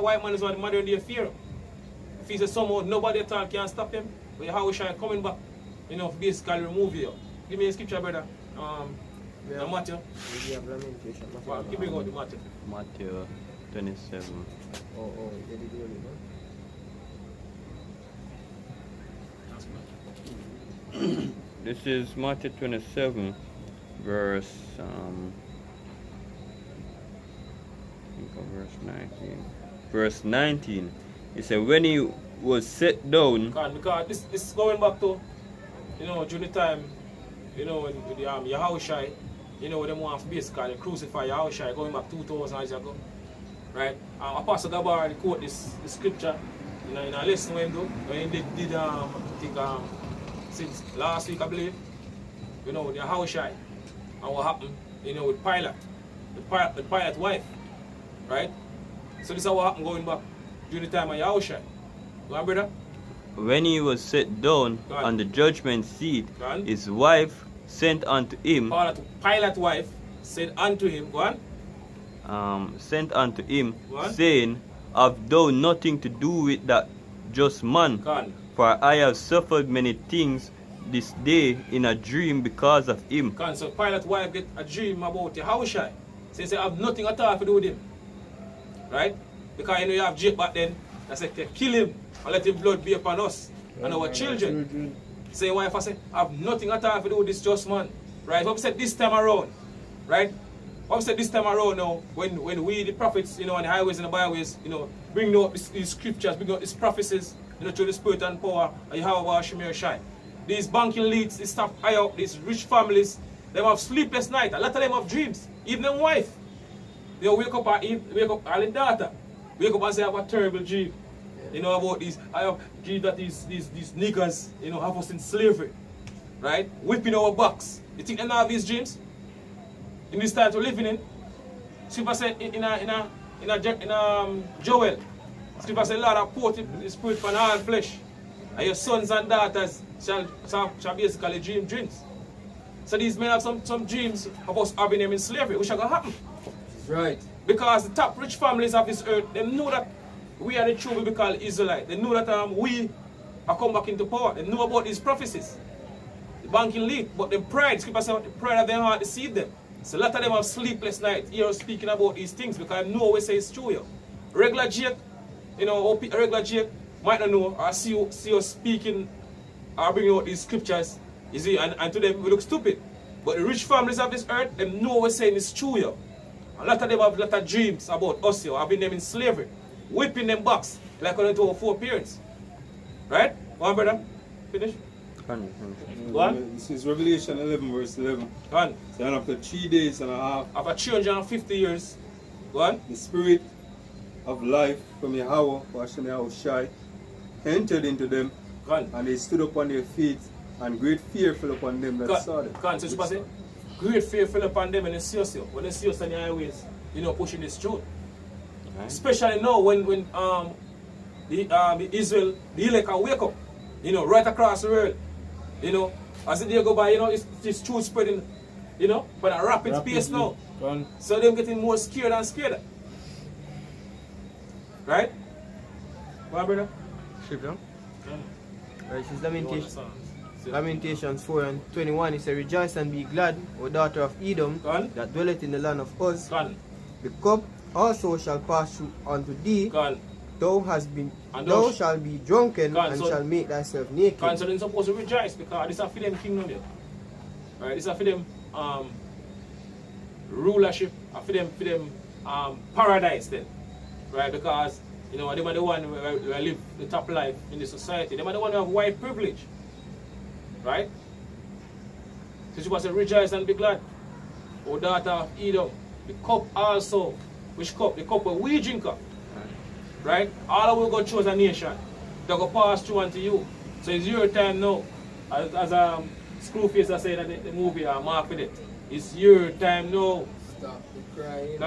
white man is what the modern day fear. If he says somehow nobody at all can stop him, but Yahawashi coming back, you know, basically remove you. Give me a scripture, brother. Matthew. Well, give me go to Matthew. Matthew 27. Oh, you did do it, This is Matthew 27, verse I think of verse 19. Verse 19. It said, when he was set down. Because this is going back to, you know, during the time, you know, when the Yahawashi, you know, they want to basically crucify Yahawashi going back 2,000 years ago. Right? Apostle Gabar quote this scripture, you know, in a lesson when he did I think since last week I believe, you know, with Yahawashi and what happened, you know, with Pilate, the Pilate wife. Right? So this is what happened going back during the time of Yahawashi. Go on, brother. When he was set down on the judgment seat, his wife sent unto him. Pilate's wife said unto him, go on. Sent unto him, saying, have thou nothing to do with that just man? For I have suffered many things this day in a dream because of him. So Pilate's wife get a dream about Yahawashi. So he said, I have nothing at all to do with him. Right? Because you know you have Jake back then that said, kill him and let his blood be upon us and our children. So your wife I said, I have nothing at all to do with this just man. Right? What we said this time around, right? What we said this time around now, when we the prophets, you know, on the highways and the byways, you know, bring out these scriptures, bring out these prophecies, you know, through the spirit and power of Yahawashi shine. These banking leads, these stuff high up, these rich families, they have sleepless night. A lot of them have dreams. Even them wife. They wake up all the daughter. Wake up and say I have a terrible dream. You know about these, I have dreams that these niggas, you know, have us in slavery. Right? Whipping our backs. You think they don't have these dreams? In this time we're living in. Scripture said in Joel, Scripture said, Lord, I pour the spirit upon all flesh. And your sons and daughters shall basically dream dreams. So these men have some dreams of us having them in slavery, which are going to happen. Right. Because the top rich families of this earth, they know that we are the true biblical Israelites. They know that we are come back into power. They know about these prophecies. The banking league, but the pride, Scripture said, the pride of their heart deceived them. So a lot of them have sleepless nights here speaking about these things because I know we say it's true. Yo. Regular Jake, you know, regular Jake might not know or see us speaking or bringing out these scriptures, you see, and to them we look stupid. But the rich families of this earth, they know we're saying it's true. Yo. A lot of them have a lot of dreams about us, yo, having them in slavery, whipping them backs like according to our foreparents. Right? Go on, brother. Finish. Go on. This is Revelation 11, verse 11. Go on. So after 3 days and a half, after 350 years, go on. The spirit of life from Yahawashi entered into them, and they stood upon their feet, and great fear fell upon them that saw them. So great fear fell upon them and they see us, when they see us on the highways, you know, pushing this truth. Especially now when the Israel, the elect can wake up, you know, right across the world. You know, as the day go by, you know, it's truth spreading, you know, but at a rapid pace now. So they're getting more scared and scared. Right? Go on, brother. Scripture. Right, it's Lamentations 4 and 21. It says, rejoice and be glad, O daughter of Edom, that dwelleth in the land of Uz. The cup also shall pass through unto thee. Thou shalt be drunken and shall make thyself naked. So they're supposed to rejoice because this is for them kingdom there. Right? This is for them rulership, for them paradise then. Right? Because you know they are the one who live the top life in the society. They are the one who have white privilege. Right? So she was to rejoice and be glad. O daughter of Edom. The cup also. Which cup? The cup where we drink of. Right? All of we go choose a nation. They go pass through unto you. So it's your time now. As Screwface has said in the movie, Mark with it. It's your time now. Stop the crying.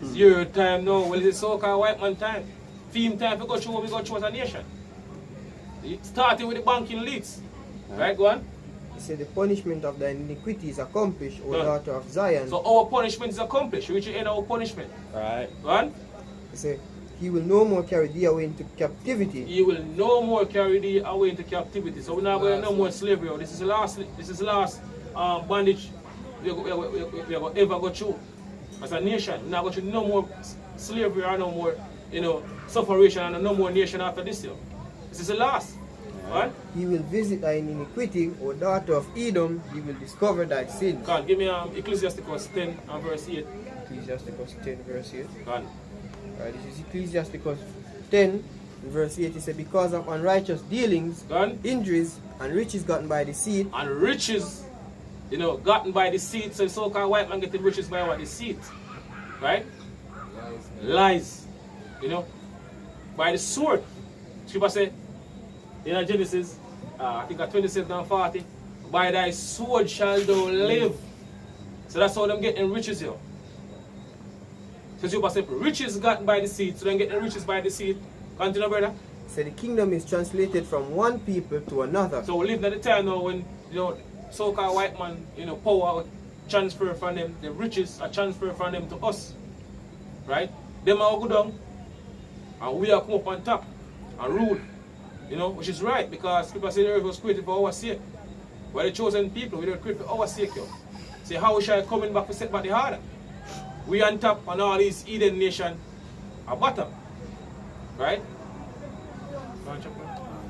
It's your time now. Well, it's so-called white man time. Theme time, we go choose a nation. It started with the banking leads. Right, go on. He said the punishment of thy iniquity is accomplished, O daughter of Zion. So our punishment is accomplished. We reach the end of our punishment. Right. Go on. He said, He will no more carry thee away into captivity. He will no more carry thee away into captivity. So we're not going to no more slavery. This is the last bondage we will ever go through as a nation. We're not going to no more slavery or no more, sufferation and no more nation after this year. This is the last. Right? He will visit thy iniquity, O daughter of Edom. He will discover thy sins. God, give me Ecclesiasticus 10 and verse 8. Ecclesiasticus 10 verse 8. God. Right, this is Ecclesiasticus 10 verse 8. It says, because of unrighteous dealings, God. injuries, and riches gotten by deceit. And riches, gotten by deceit. So so-called white man getting riches by what? Deceit. Right? Lies. By the sword. Scripture say, in Genesis, I think at 27 and 40, by thy sword shall thou live. So that's how them getting riches here. So Scripture say, riches gotten by deceit, so them getting riches by deceit. Continue, brother. So the kingdom is translated from one people to another. So we live at the time now when, so-called white man, power transfer from them, the riches are transferred from them to us. Right? Them are go down, and we are come up on top and rule. Which is right, because Scripture say the earth was created for our sake. We're the chosen people, we were created for our sake. Say, how shall I coming back to set back the harder? We on top and all these Eden nation are bottom. Right?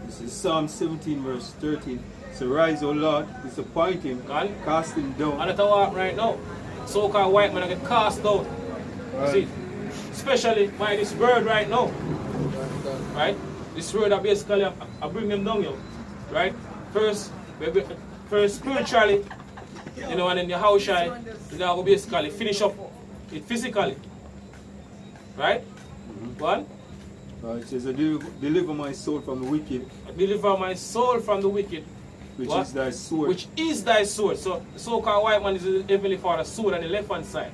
This is Psalm 17 verse 13. So rise, O Lord, disappoint him, cast him down. And that's what right now. So-called white man get cast down. Right. See? Especially by this word right now. Right? This word that basically I bring them down here. Right? First spiritually, and then the Yahawashi, will basically finish up it physically. Right? One? It says, deliver my soul from the wicked. Deliver my soul from the wicked. Which is thy sword. Which is thy sword. So the so-called white man is the heavenly father's sword on the left hand side.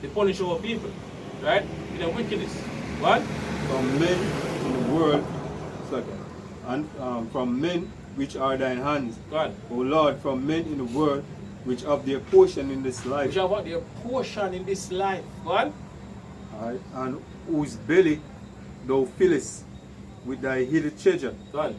They punish our people. Right? In the wickedness. What? From men in the world, and from men which are thine hands. God. O Lord, from men in the world which have their portion in this life. Which have what? Their portion in this life. What? Right? And whose belly thou fillest with thy hidden treasure. God.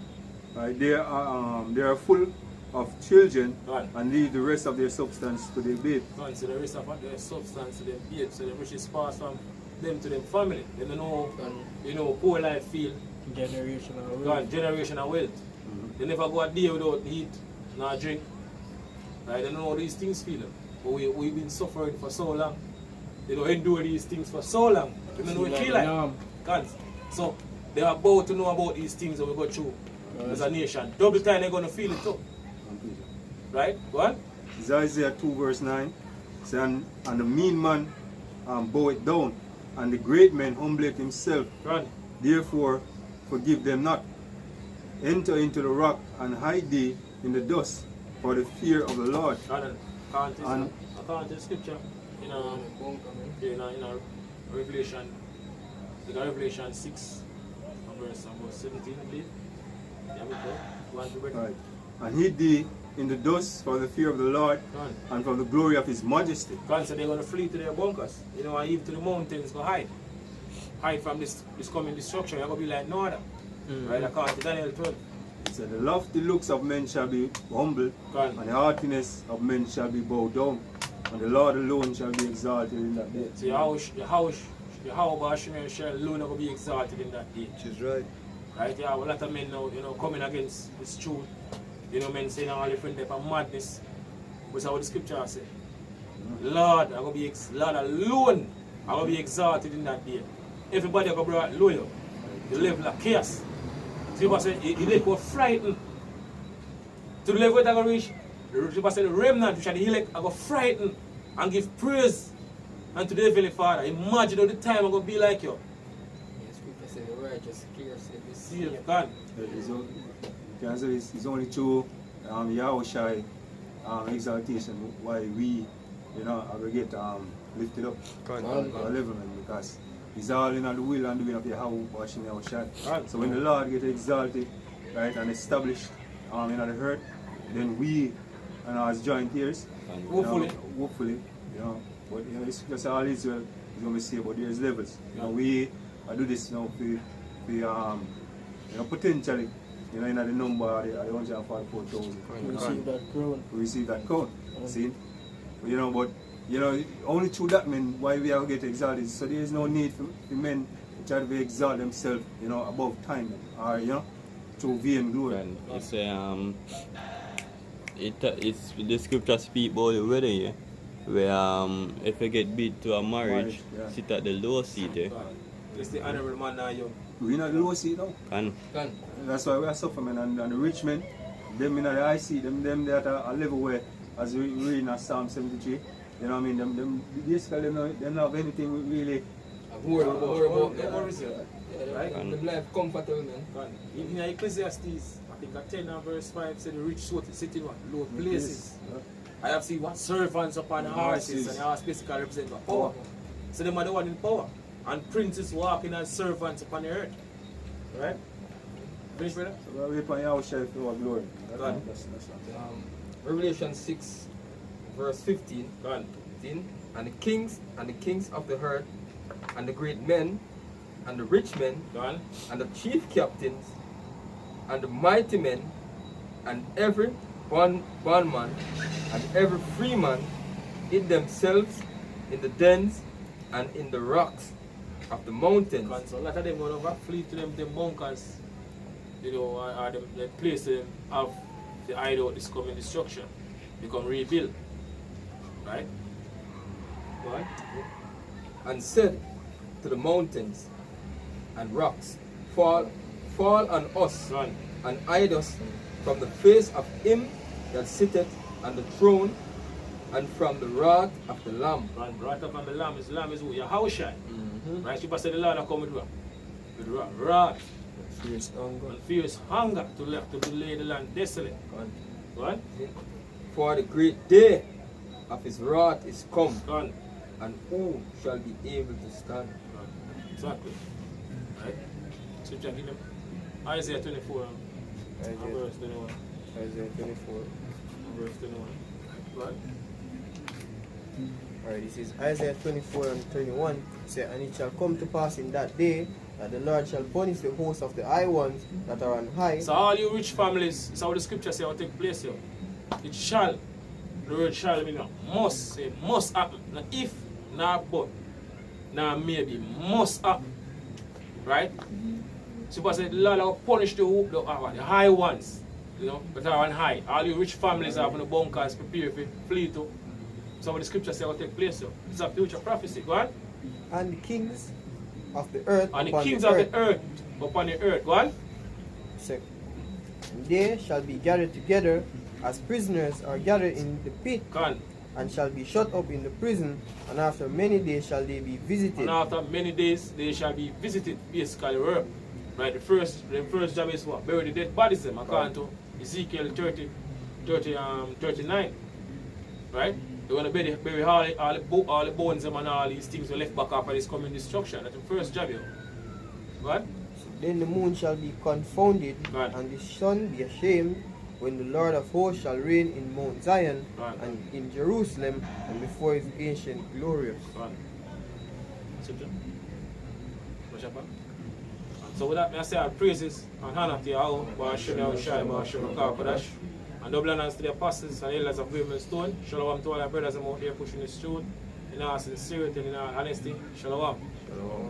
Right? They are full of children, God. And leave the rest of their substance to their babe. God, so the rest of their substance to them babe, so the riches pass from them to them family. They don't know, poor life feel. Generational wealth. God, generational wealth. They never go a day without eat, nor drink. Right? They don't know how these things feel. But we've been suffering for so long. They don't endure these things for so long. They don't know what it feel like. God. So they are about to know about these things that we go through as a nation. Double time they're going to feel it too. Right? Go on. It's Isaiah 2 verse 9. And the mean man boweth down, and the great man humbleth himself. Run. Therefore forgive them not. Enter into the rock and hide thee in the dust for the fear of the Lord. According to the scripture in Revelation, Revelation 6 verse 17, I believe. Right. And hid thee in the dust for the fear of the Lord and from the glory of his majesty. God said they're going to flee to their bunkers, and even to the mountains go hide. Hide from this coming destruction. You're going to be like no other. Right? According to Daniel 12. It said, the lofty looks of men shall be humbled, and the haughtiness of men shall be bowed down, and the Lord alone shall be exalted in that day. So Yahawashi shall alone will be exalted in that day. Which is right. Right? Yeah, a lot of men now, coming against this truth. Men saying all different type of madness. But that's what the scripture says. Lord, Lord alone I will be exalted in that day. Everybody will be brought low. The level of chaos. So you say they go frightened. To the level where they go reach, you say the remnant which are the elect are go frightened and give praise unto the Heavenly Father. Imagine how the time I'm going to be like you. Yes, people say the righteous scarcely be God. It's only through Yahawashi exaltation why we, will get lifted up our level, because it's all in the will and doing of Yahawashi. So when the Lord get exalted, right, and established in the earth, then we as joint heirs, hopefully, but it's just all Israel is going to say, but there's levels. We I do this now potentially, in the number of the 144,000. To receive that crown. See? But only through that men why we are get exalted. So there is no need for men to try to exalt themselves, above time or to vain glory. And it's the scripture speak about the wedding here, where if you get beat to a marriage, sit at the lower seat there. It's the honorable man now, young. We not the low seat now. Can. That's why we are suffering, and the rich men, them in the high seat, them they at a level where, as we read in Psalm 73, them basically they don't have anything really. More about right? Them life comfortable, man. In Ecclesiastes, I think 10 and verse 5 said the rich sit in what? Low places. I have seen what? Servants upon horses, and the horse basically represent what? Power. So them are the one in power. And princes walking as servants upon the earth. Right? Finish, brother? So we upon Yahawashi for glory. Revelation 6, verse 15. Go on. And the kings of the earth, and the great men, and the rich men, Go on. and the chief captains, and the mighty men, and every bondman, and every free man, hid themselves in the dens and in the rocks of the mountains. So a lot of them going over flee to them bunkers, or the place them have the hideout this coming destruction, become rebuilt. Right? What? And said to the mountains and rocks, fall on us, Run. and hide us from the face of him that sitteth on the throne, and from the wrath of the Lamb. Run. Right up on the Lamb is who? Yahawashi. Right? She said the Lord will come with what? With wrath. And fierce hunger to lay the land desolate. What? For the great day of his wrath is come, Run. and who shall be able to stand? Exactly. Right? Scripture give them Isaiah 24 and verse 21. Isaiah 24. Verse 21. Right? Alright, this is Isaiah 24 and 21. Say, and it shall come to pass in that day that the Lord shall punish the hosts of the high ones that are on high. So all you rich families, so how the scripture say will take place here. It shall. The word shall mean must. Say must happen. Not if, not but, not maybe. Must happen. Right? So said the Lord will punish the high ones. That are on high. All you rich families have in the bunkers prepare for flee to. So the scripture say will take place here. It's a future prophecy. Go on. And the kings of the earth And the upon kings the of earth, the earth upon the earth. Go on. say, and they shall be gathered together as prisoners are gathered in the pit, Go on. and shall be shut up in the prison, and after many days shall they be visited. And after many days they shall be visited, basically work. Right, the first job is what? Bury the dead bodies them according to Ezekiel 39. Right? They want to bury all the bones them and all these things were left back after this coming destruction. That's the first job here. Right? Then the moon shall be confounded, Right. and the sun be ashamed, when the Lord of hosts shall reign in Mount Zion, Right. and in Jerusalem, and before his ancient glorious. Right. Scripture. Much up, huh? So with that, I say our praises and honor to Yahweh, Ba'ashem Yahawashi, Ba'ashem Yahawashi, and double honors to the apostles and elders of Women Stone. Shalom to all our brothers out there pushing this truth in our sincerity and in our honesty. Shalom. Shalom.